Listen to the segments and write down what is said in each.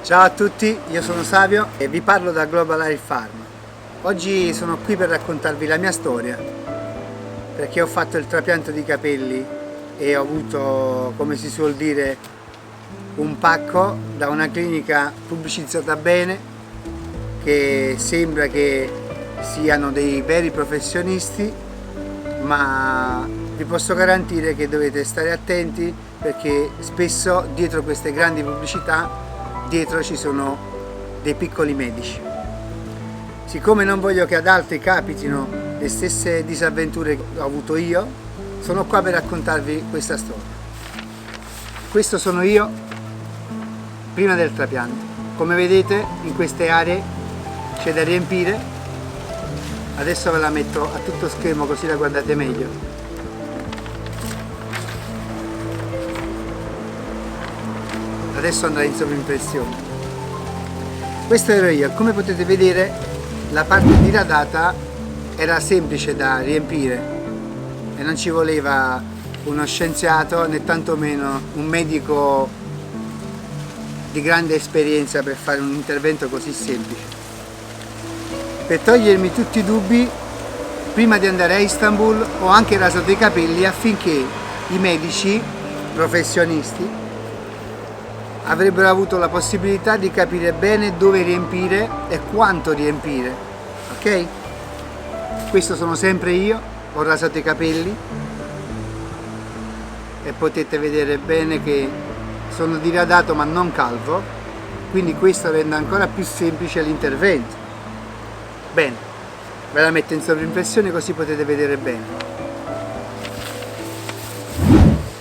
Ciao a tutti, io sono Savio e vi parlo da Global Hair Farm. Oggi sono qui per raccontarvi la mia storia, perché ho fatto il trapianto di capelli e ho avuto, come si suol dire, un pacco da una clinica pubblicizzata bene, che sembra che siano dei veri professionisti, ma vi posso garantire che dovete stare attenti, perché spesso dietro queste grandi pubblicità ci sono dei piccoli medici. Siccome non voglio che ad altri capitino le stesse disavventure che ho avuto io, sono qua per raccontarvi questa storia. Questo sono io prima del trapianto. Come vedete, in queste aree c'è da riempire. Adesso ve la metto a tutto schermo così la guardate meglio. Adesso andrà in sovrimpressione. Questo ero io. Come potete vedere, la parte diradata era semplice da riempire e non ci voleva uno scienziato né tantomeno un medico di grande esperienza per fare un intervento così semplice. Per togliermi tutti i dubbi, prima di andare a Istanbul ho anche rasato i capelli affinché i medici professionisti avrebbero avuto la possibilità di capire bene dove riempire e quanto riempire, ok? Questo sono sempre io, ho rasato i capelli e potete vedere bene che sono diradato ma non calvo, quindi questo rende ancora più semplice l'intervento. Bene, ve la metto in sovrimpressione così potete vedere bene.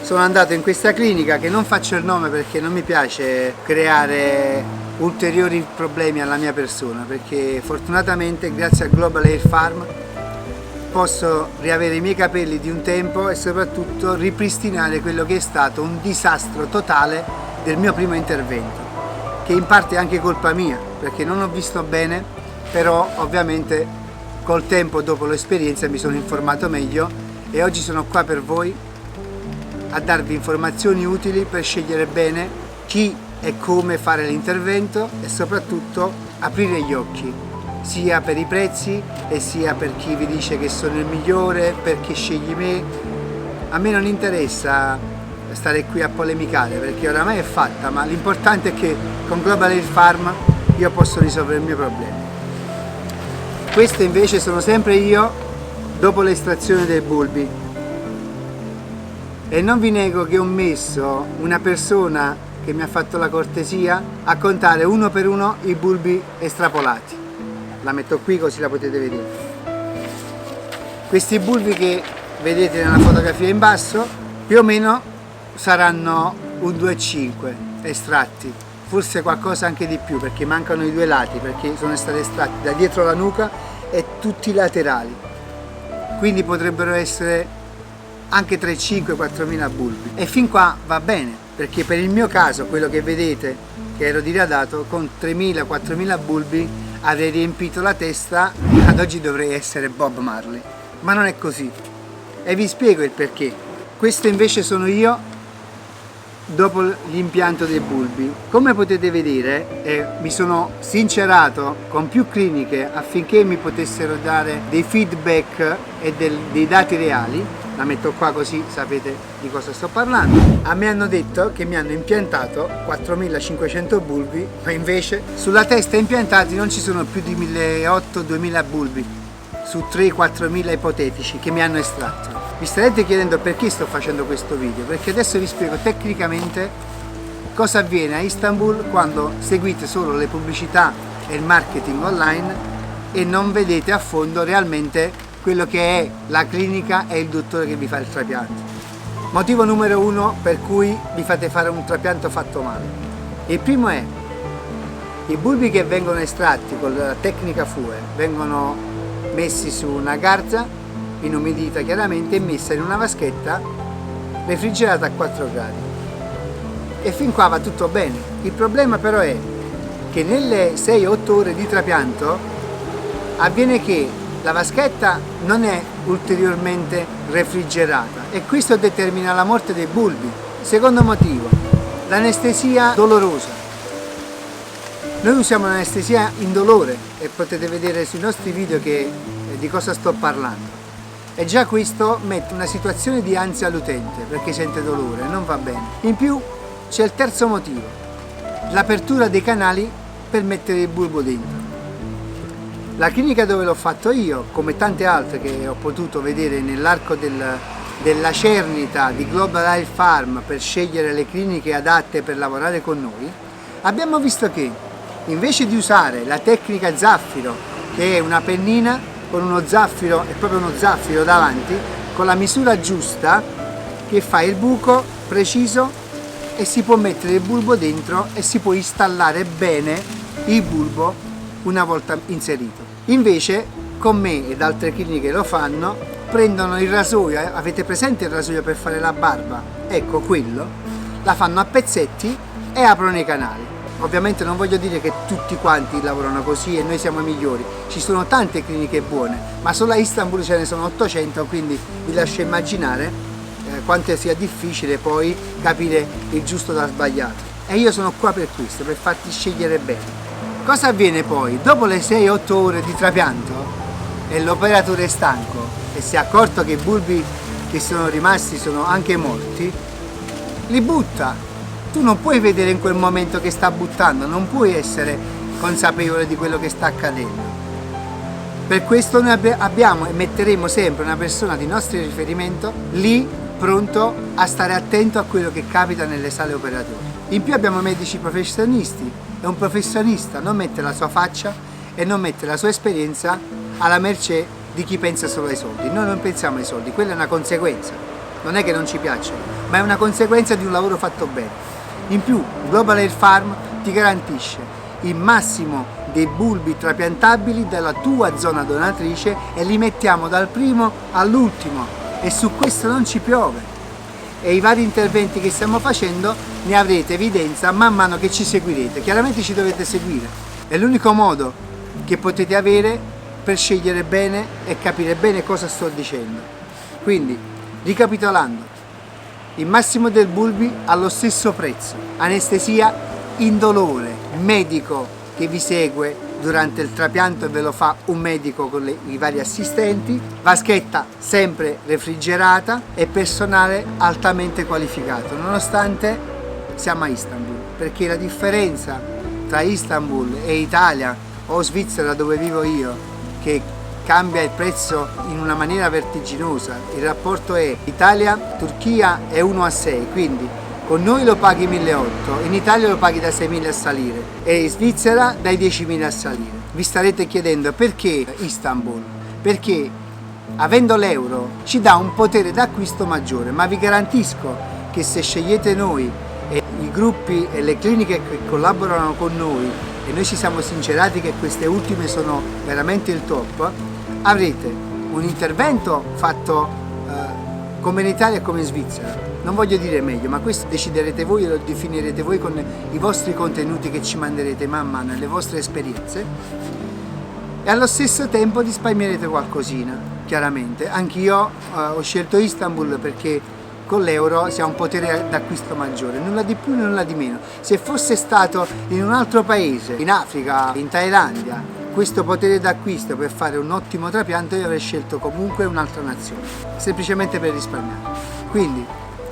Sono andato in questa clinica, che non faccio il nome perché non mi piace creare ulteriori problemi alla mia persona, perché fortunatamente grazie a Global Hair Farm posso riavere i miei capelli di un tempo e soprattutto ripristinare quello che è stato un disastro totale del mio primo intervento, che in parte è anche colpa mia perché non ho visto bene, però ovviamente col tempo, dopo l'esperienza, mi sono informato meglio e oggi sono qua per voi a darvi informazioni utili per scegliere bene chi e come fare l'intervento e soprattutto aprire gli occhi, sia per i prezzi e sia per chi vi dice che sono il migliore, perché scegli me. A me non interessa stare qui a polemicare perché oramai è fatta, ma l'importante è che con Global Hair Farm io posso risolvere il mio problema. Questo invece sono sempre io dopo l'estrazione dei bulbi. E non vi nego che ho messo una persona che mi ha fatto la cortesia a contare uno per uno i bulbi estrapolati. La metto qui così la potete vedere. Questi bulbi che vedete nella fotografia in basso più o meno saranno un 2,5 estratti, forse qualcosa anche di più perché mancano i due lati, perché sono stati estratti da dietro la nuca e tutti i laterali, quindi potrebbero essere anche 3.500-4.000 bulbi, e fin qua va bene, perché per il mio caso, quello che vedete che ero diradato, con 3.000-4.000 bulbi avrei riempito la testa, ad oggi dovrei essere Bob Marley, ma non è così e vi spiego il perché. Questo invece sono io dopo l'impianto dei bulbi. Come potete vedere, mi sono sincerato con più cliniche affinché mi potessero dare dei feedback e dei dati reali. La metto qua così sapete di cosa sto parlando. A me hanno detto che mi hanno impiantato 4.500 bulbi, ma invece sulla testa impiantati non ci sono più di 1.800-2.000 bulbi su 3.000-4.000 ipotetici che mi hanno estratto. Vi starete chiedendo perché sto facendo questo video, perché adesso vi spiego tecnicamente cosa avviene a Istanbul quando seguite solo le pubblicità e il marketing online e non vedete a fondo realmente quello che è la clinica e il dottore che vi fa il trapianto. Motivo numero 1 per cui vi fate fare un trapianto fatto male. Il primo è: i bulbi che vengono estratti con la tecnica FUE vengono messi su una garza, inumidita chiaramente, e messa in una vaschetta refrigerata a 4 gradi. E fin qua va tutto bene. Il problema però è che nelle 6-8 ore di trapianto avviene che la vaschetta non è ulteriormente refrigerata e questo determina la morte dei bulbi. Secondo motivo, l'anestesia dolorosa. Noi usiamo un'anestesia indolore e potete vedere sui nostri video di cosa sto parlando. E già questo mette una situazione di ansia all'utente perché sente dolore, non va bene. In più c'è il terzo motivo, l'apertura dei canali per mettere il bulbo dentro. La clinica dove l'ho fatto io, come tante altre che ho potuto vedere nell'arco della cernita di Global Air Farm per scegliere le cliniche adatte per lavorare con noi, abbiamo visto che invece di usare la tecnica zaffiro, che è una pennina con uno zaffiro, è proprio uno zaffiro davanti, con la misura giusta, che fa il buco preciso e si può mettere il bulbo dentro e si può installare bene il bulbo una volta inserito. Invece con me ed altre cliniche lo fanno, prendono il rasoio, avete presente il rasoio per fare la barba? Ecco quello, la fanno a pezzetti e aprono i canali. Ovviamente non voglio dire che tutti quanti lavorano così e noi siamo i migliori, ci sono tante cliniche buone, ma solo a Istanbul ce ne sono 800, quindi vi lascio immaginare quanto sia difficile poi capire il giusto dal sbagliato. E io sono qua per questo, per farti scegliere bene. Cosa avviene poi? Dopo le 6-8 ore di trapianto e l'operatore è stanco e si è accorto che i bulbi che sono rimasti sono anche morti, li butta. Tu non puoi vedere in quel momento che sta buttando, non puoi essere consapevole di quello che sta accadendo. Per questo noi abbiamo e metteremo sempre una persona di nostro riferimento lì pronto a stare attento a quello che capita nelle sale operatorie. In più abbiamo medici professionisti e un professionista non mette la sua faccia e non mette la sua esperienza alla mercé di chi pensa solo ai soldi. Noi non pensiamo ai soldi, quella è una conseguenza, non è che non ci piacciono, ma è una conseguenza di un lavoro fatto bene. In più Global Air Farm ti garantisce il massimo dei bulbi trapiantabili dalla tua zona donatrice e li mettiamo dal primo all'ultimo e su questo non ci piove. E i vari interventi che stiamo facendo ne avrete evidenza man mano che ci seguirete. Chiaramente ci dovete seguire, è l'unico modo che potete avere per scegliere bene e capire bene cosa sto dicendo. Quindi, ricapitolando, il massimo del bulbi allo stesso prezzo, anestesia indolore, medico che vi segue durante il trapianto e ve lo fa un medico con i vari assistenti, vaschetta sempre refrigerata e personale altamente qualificato, nonostante siamo a Istanbul, perché la differenza tra Istanbul e Italia o Svizzera dove vivo io, che cambia il prezzo in una maniera vertiginosa, il rapporto è Italia-Turchia è 1:6, quindi con noi lo paghi 1.800, in Italia lo paghi da 6.000 a salire e in Svizzera dai 10.000 a salire. Vi starete chiedendo perché Istanbul? Perché avendo l'euro ci dà un potere d'acquisto maggiore, ma vi garantisco che se scegliete noi e i gruppi e le cliniche che collaborano con noi e noi ci siamo sincerati che queste ultime sono veramente il top, avrete un intervento fatto come in Italia e come in Svizzera. Non voglio dire meglio, ma questo deciderete voi e lo definirete voi con i vostri contenuti che ci manderete man mano e le vostre esperienze, e allo stesso tempo risparmierete qualcosina, chiaramente. Anch'io ho scelto Istanbul perché con l'euro si ha un potere d'acquisto maggiore, nulla di più, nulla di meno. Se fosse stato in un altro paese, in Africa, in Thailandia, questo potere d'acquisto per fare un ottimo trapianto, io avrei scelto comunque un'altra nazione, semplicemente per risparmiare. Quindi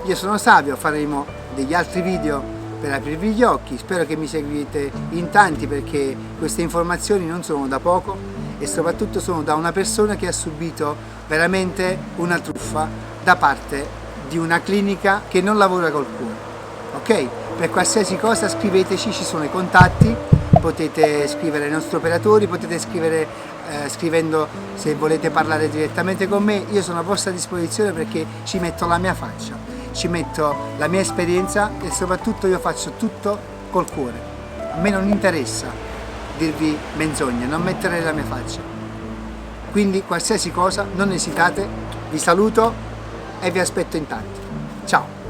io sono Savio, faremo degli altri video per aprirvi gli occhi, spero che mi seguite in tanti perché queste informazioni non sono da poco e soprattutto sono da una persona che ha subito veramente una truffa da parte di una clinica che non lavora col cuore. Ok? Per qualsiasi cosa scriveteci, ci sono i contatti, potete scrivere ai nostri operatori, potete scrivere scrivendo se volete parlare direttamente con me, io sono a vostra disposizione perché ci metto la mia faccia, ci metto la mia esperienza e soprattutto io faccio tutto col cuore. A me non interessa dirvi menzogne, non mettere la mia faccia. Quindi qualsiasi cosa, non esitate, vi saluto e vi aspetto in tanti. Ciao!